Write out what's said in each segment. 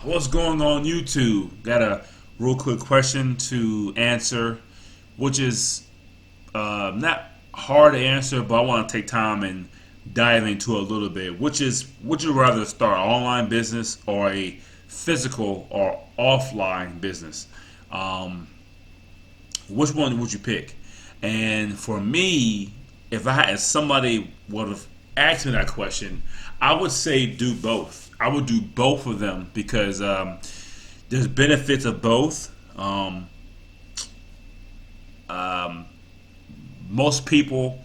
What's going on YouTube? Got a real quick question to answer, which is not hard to answer, but I want to take time and dive into a little bit. Which is, would you rather start an online business or a physical or offline business? Um, which one would you pick? And for me, if I had somebody would have asked me that question, I would say do both. I would do both of them because there's benefits of both. Um, Most people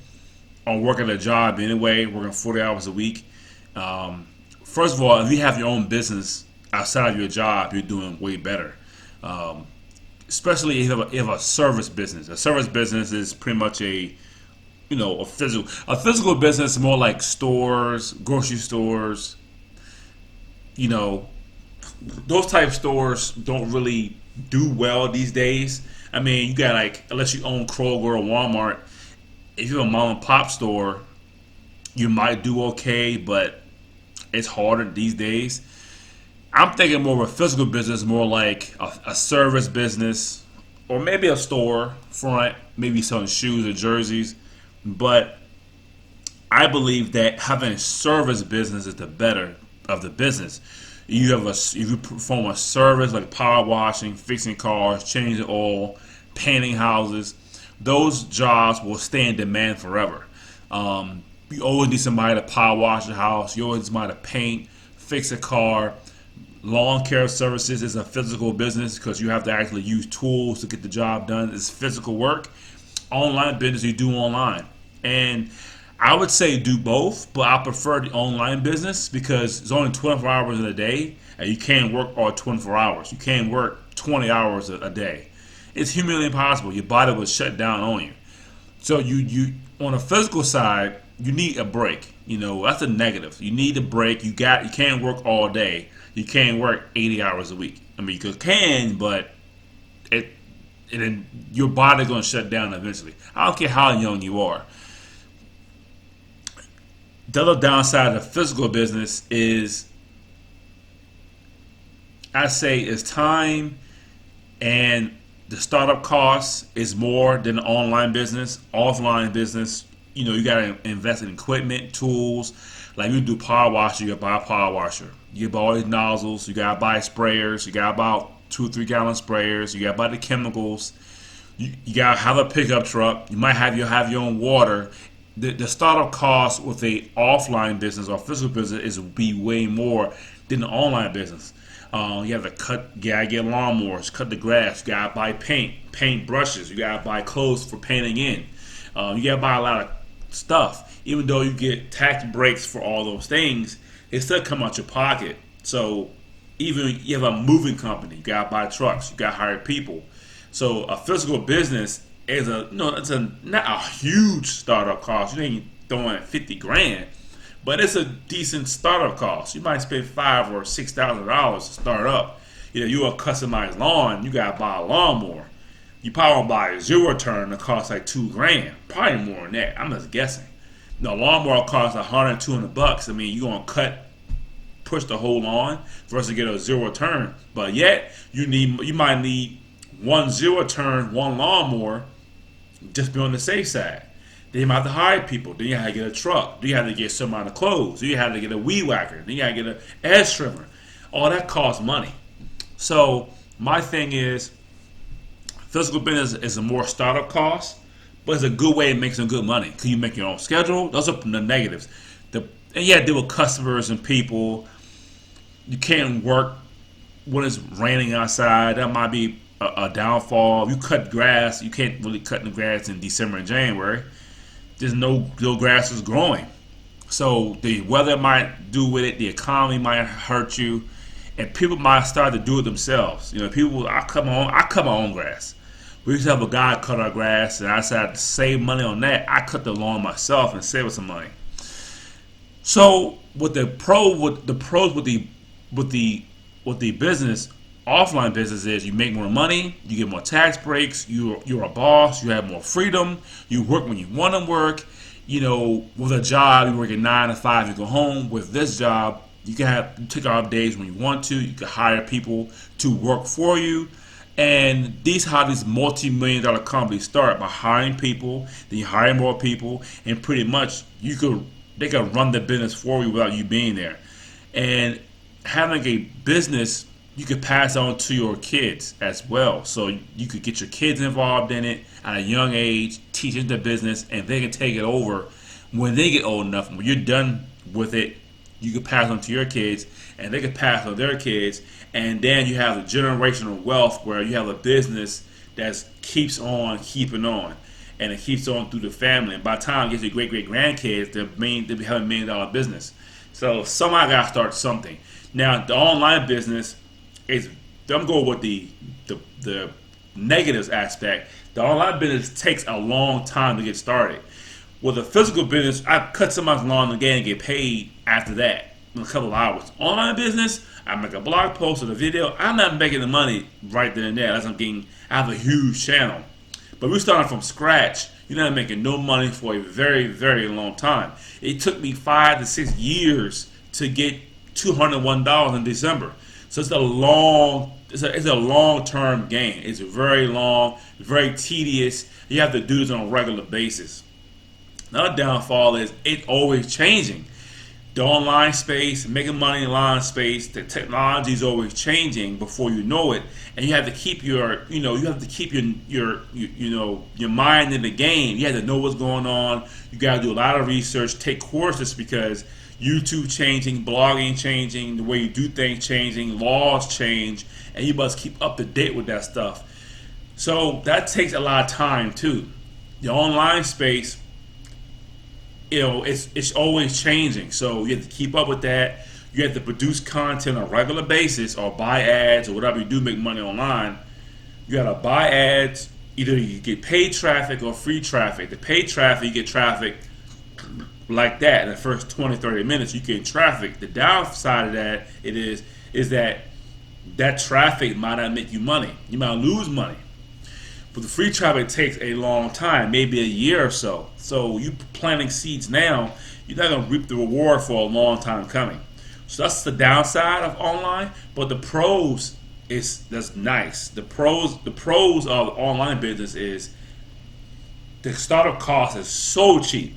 are working a job anyway, working 40 hours a week. First of all, if you have your own business outside of your job, you're doing way better. Um, Especially if you have a service business. A service business is pretty much a physical business is more like stores, grocery stores, you know, those type stores don't really do well these days. I mean, you got like, unless you own Kroger or Walmart, if you have a mom and pop store, you might do okay, but it's harder these days. I'm thinking more of a physical business, more like a service business, or maybe a store front, maybe selling shoes or jerseys. But I believe that having a service business is the better of the business. If you perform a service like power washing, fixing cars, changing oil, painting houses, those jobs will stay in demand forever. You always need somebody to power wash your house. You always need somebody to paint, fix a car. Lawn care services is a physical business because you have to actually use tools to get the job done. It's physical work. Online business you do online. And I would say do both, but I prefer the online business because it's only 24 hours in a day and you can't work all 24 hours. You can't work 20 hours a day. It's humanly impossible. Your body will shut down on you. So you on a physical side, you need a break. You know, that's a negative. You need a break. You can't work all day. You can't work 80 hours a week. I mean, you can, but it and then your body's gonna shut down eventually. I don't care how young you are. The other downside of the physical business is, I say, is time, and the startup cost is more than the online business. Offline business, you gotta invest in equipment, tools. Like you do power washer, you gotta buy a power washer. You gotta buy all these nozzles. You gotta buy sprayers. You gotta buy 2 or 3 gallon sprayers. You gotta buy the chemicals. You gotta have a pickup truck. You might have your own water. The startup cost with a offline business or physical business is be way more than the online business. You have to you gotta get lawnmowers, cut the grass. You gotta buy paint brushes. You gotta buy clothes for painting in. You gotta buy a lot of stuff. Even though you get tax breaks for all those things, it still come out your pocket. So even you have a moving company, you gotta buy trucks, you gotta hire people. So a physical business is it's a not a huge startup cost. You ain't throwing 50 grand, but it's a decent startup cost. You might spend $5,000 or $6,000 to start up. You a customized lawn, you gotta buy a lawnmower. You probably won't buy a zero turn that costs like 2 grand, probably more than that. I'm just guessing. A lawnmower costs 100, $200. I mean, you're gonna push the whole lawn versus get a zero turn. But yet, you might need one zero turn, one lawnmower, just be on the safe side. Then you might have to hire people. Then you have to get a truck. Then you have to get some amount of clothes. Then you have to get a weed whacker. Then you have to get an edge trimmer. All that costs money. So my thing is, physical business is a more startup cost, but it's a good way to make some good money because you make your own schedule. Those are the negatives. And you have to deal with customers and people. You can't work when it's raining outside. That might be a downfall. You cut grass, you can't really cut the grass in December and January. There's no grass is growing. So the weather might do with it, the economy might hurt you, and people might start to do it themselves. I cut my own grass. We used to have a guy cut our grass, and I decided to save money on that. I cut the lawn myself and save us some money. So with the pros with the business, offline business is you make more money, you get more tax breaks, you're a boss, you have more freedom, you work when you want to work. With a job, you work at 9 to 5, you go home. With this job, You can have take off days when you want to. You can hire people to work for you. And these how these multi-million-dollar companies start by hiring people. Then you hire more people, and pretty much they can run the business for you without you being there. And having a business, you could pass on to your kids as well. So you could get your kids involved in it at a young age, teach them the business, and they can take it over when they get old enough. When you're done with it, you can pass on to your kids, and they can pass on their kids, and then you have the generational wealth where you have a business that keeps on keeping on, and it keeps on through the family. And by the time it gets to your great great grandkids, they'll be having $1 million business. So somebody got to start something. Now the online business is, I'm going with the negatives aspect. The online business takes a long time to get started. With a physical business, I cut somebody's lawn again and get paid after that in a couple of hours. Online business, I make a blog post or a video. I'm not making the money right then and there unless I have a huge channel. But we're starting from scratch. You're not making no money for a very, very long time. It took me 5 to 6 years to get $201 in December. So it's a long-term game. It's very long, very tedious. You have to do this on a regular basis. Another downfall is it's always changing. The online space, making money in online space, the technology is always changing before you know it, and you have to keep your mind in the game. You have to know what's going on. You got to do a lot of research, take courses because YouTube changing, blogging changing, the way you do things changing, laws change, and you must keep up to date with that stuff. So that takes a lot of time too. The online space, it's always changing, so you have to keep up with that. You have to produce content on a regular basis or buy ads or whatever you do make money online. You gotta buy ads. Either you get paid traffic or free traffic. The paid traffic, you get traffic like that in the first 20-30 minutes. You get traffic. The downside of that is that traffic might not make you money. You might lose money. But the free traffic takes a long time, maybe a year or so. So you planting seeds now, you're not going to reap the reward for a long time coming. So that's the downside of online. But the pros that's nice. The pros of online business is the startup cost is so cheap.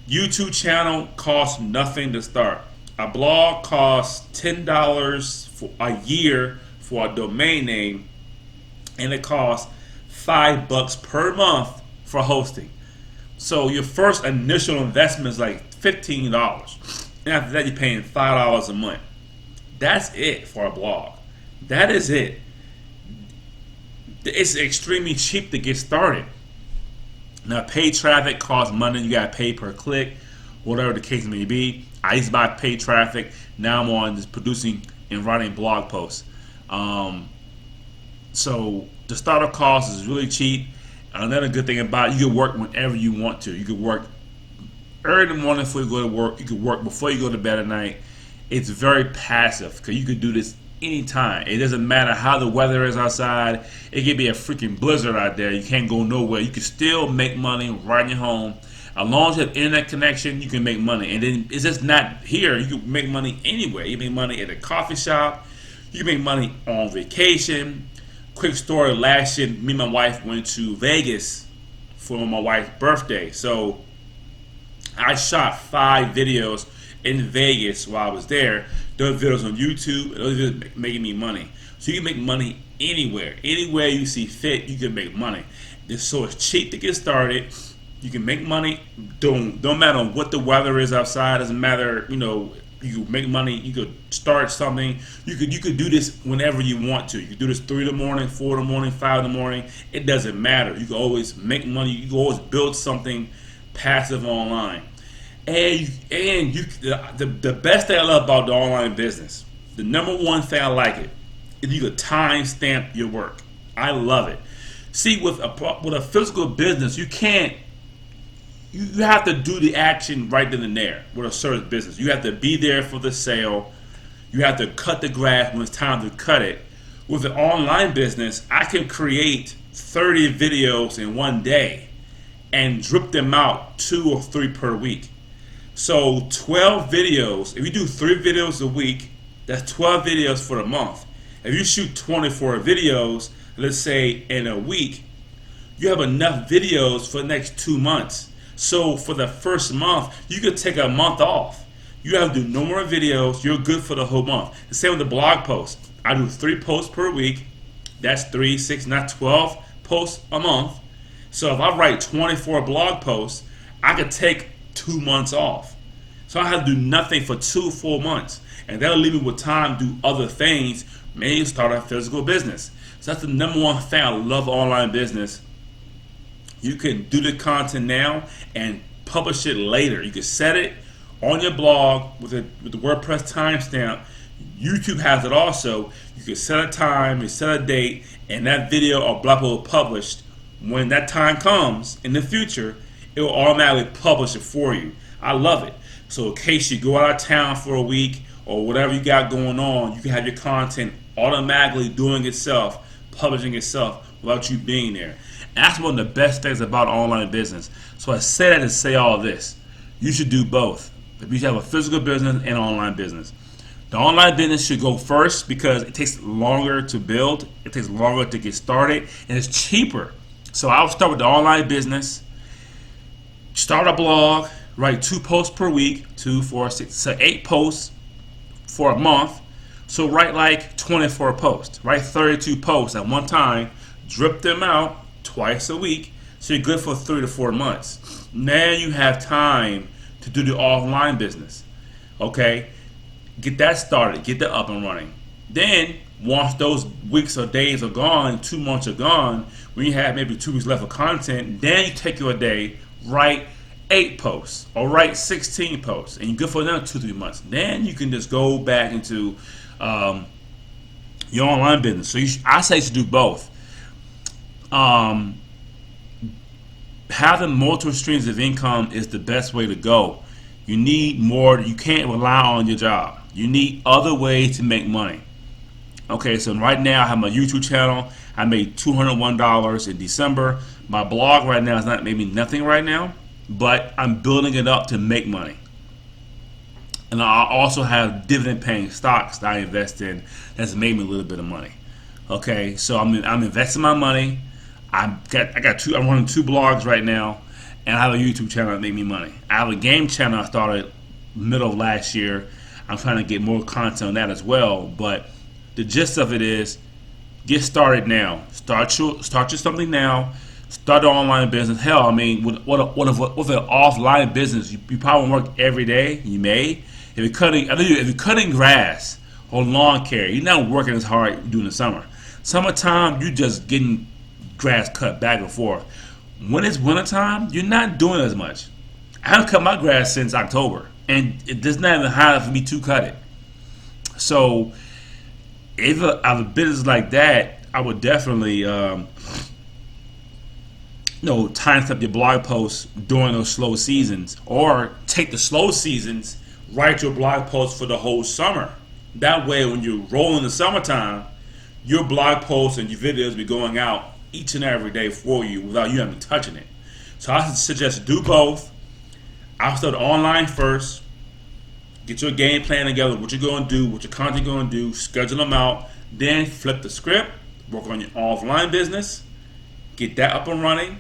YouTube channel costs nothing to start. A blog costs $10 for a year for a domain name, and it costs $5 per month for hosting. So your first initial investment is like $15, and after that you're paying $5 a month. That's it for a blog. That is it. It's extremely cheap to get started. Now paid traffic costs money. You got to pay per click, whatever the case may be. I used to buy paid traffic. Now I'm on just producing and writing blog posts. So the startup cost is really cheap. Another good thing about it, you can work whenever you want to. You can work early in the morning before you go to work. You can work before you go to bed at night. It's very passive because you can do this anytime. It doesn't matter how the weather is outside. It could be a freaking blizzard out there. You can't go nowhere. You can still make money right in your home. As long as you have internet connection, you can make money. And then it's just not here. You can make money anywhere. You make money at a coffee shop. You can make money on vacation. Quick story, last year, me and my wife went to Vegas for my wife's birthday. So I shot 5 videos in Vegas while I was there. Those videos on YouTube, and those videos making me money. So you can make money anywhere. Anywhere you see fit, you can make money. So it's cheap to get started. You can make money. Don't matter what the weather is outside. Doesn't matter, you can make money. You could start something. You could do this whenever you want to. You could do this 3 in the morning, 4 in the morning, 5 in the morning. It doesn't matter. You can always make money. You can always build something passive online. And the best thing I love about the online business, the number one thing I like it, is you can time stamp your work. I love it. See, with a physical business, you can't. You have to do the action right then and there with a service business. You have to be there for the sale. You have to cut the grass when it's time to cut it. With an online business, I can create 30 videos in one day and drip them out 2 or 3 per week. So 12 videos, if you do 3 videos a week, that's 12 videos for the month. If you shoot 24 videos, let's say in a week, you have enough videos for the next 2 months. So for the first month, you could take a month off. You have to do no more videos. You're good for the whole month. The same with the blog post. I do 3 posts per week. That's 3, 6, not 12 posts a month. So if I write 24 blog posts, I could take 2 months off. So I have to do nothing for 2 full months. And that'll leave me with time to do other things, maybe start a physical business. So that's the number one thing I love online business. You can do the content now and publish it later. You can set it on your blog with the WordPress timestamp. YouTube has it also. You can set a time, you set a date, and that video or blog will be published. When that time comes in the future, it will automatically publish it for you. I love it. So in case you go out of town for a week or whatever you got going on, you can have your content automatically doing itself, publishing itself without you being there. And that's one of the best things about online business. So I say that to say all this. You should do both. You should have a physical business and online business. The online business should go first because it takes longer to build, it takes longer to get started, and it's cheaper. So I'll start with the online business, start a blog, write 2 posts per week, 2, 4, 6, so 8 posts for a month. So write like 24 posts, write 32 posts at one time, drip them out twice a week, so you're good for 3 to 4 months. Now you have time to do the offline business. Okay? Get that started, get that up and running. Then, once those weeks or days are gone, 2 months are gone, when you have maybe 2 weeks left of content, then you take your day, write 8 posts or write 16 posts, and you're good for another 2-3 months. Then you can just go back into your online business. So I say you should do both. Having multiple streams of income is the best way to go. You need more. You can't rely on your job. You need other ways to make money. Okay, so right now I have my YouTube channel. I made $201 in December. My blog right now is not making nothing right now, but I'm building it up to make money. And I also have dividend-paying stocks that I invest in that's made me a little bit of money. Okay, so I'm investing my money. I'm running 2 blogs right now, and I have a YouTube channel that made me money. I have a game channel I started middle of last year. I'm trying to get more content on that as well. But the gist of it is, get started now. Start your something now. Start an online business. Hell, I mean, with an offline business, you probably won't work every day. You may. If you're cutting grass or lawn care, you're not working as hard during the summer. Summertime, you're just getting grass cut back and forth. When it's wintertime, you're not doing as much. I haven't cut my grass since October, and it's not even high enough for me to cut it. So, if I have a business like that, I would definitely, time up your blog posts during those slow seasons, or take the slow seasons, write your blog posts for the whole summer. That way, when you roll in the summertime, your blog posts and your videos be going out each and every day for you without you having touching it. So I suggest do both. I'll start online first. Get your game plan together, what you're going to do, what your content you're going to do, schedule them out. Then flip the script, work on your offline business, get that up and running.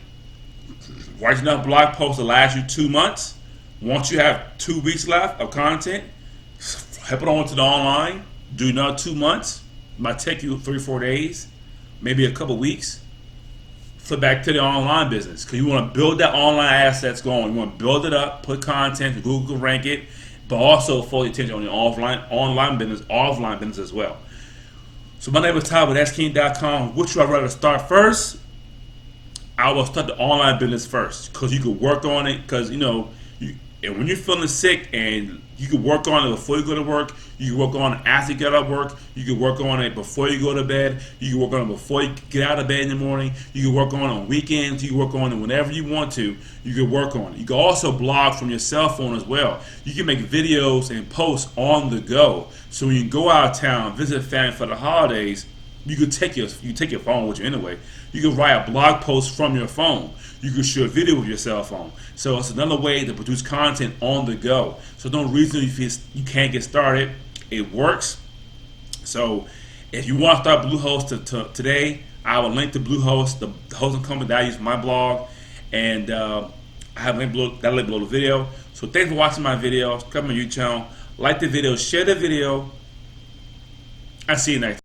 Write enough blog posts to last you 2 months. Once you have 2 weeks left of content, flip it on to the online. Do another 2 months. It might take you 3-4 days, maybe a couple weeks. Flip back to the online business because you want to build that online assets going. You want to build it up, put content, Google rank it, but also focus attention on your online business, offline business as well. So my name is Todd with SKing.com. Which would I rather start first? I will start the online business first because you can work on it. Because and when you're feeling sick, and you can work on it before you go to work, you can work on it after you get out of work, you can work on it before you go to bed, you can work on it before you get out of bed in the morning, you can work on weekends, you can work on it whenever you want to, you can work on it. You can also blog from your cell phone as well. You can make videos and posts on the go. So when you go out of town, visit family for the holidays, You could take your phone with you anyway. You can write a blog post from your phone. You can shoot a video with your cell phone. So it's another way to produce content on the go. So no reason if you can't get started. It works. So if you want to start Bluehost today, I will link to Bluehost, the hosting company that I use for my blog, and I have a link below the video. So thanks for watching my videos. Come on YouTube channel, like the video, share the video. I'll see you next time.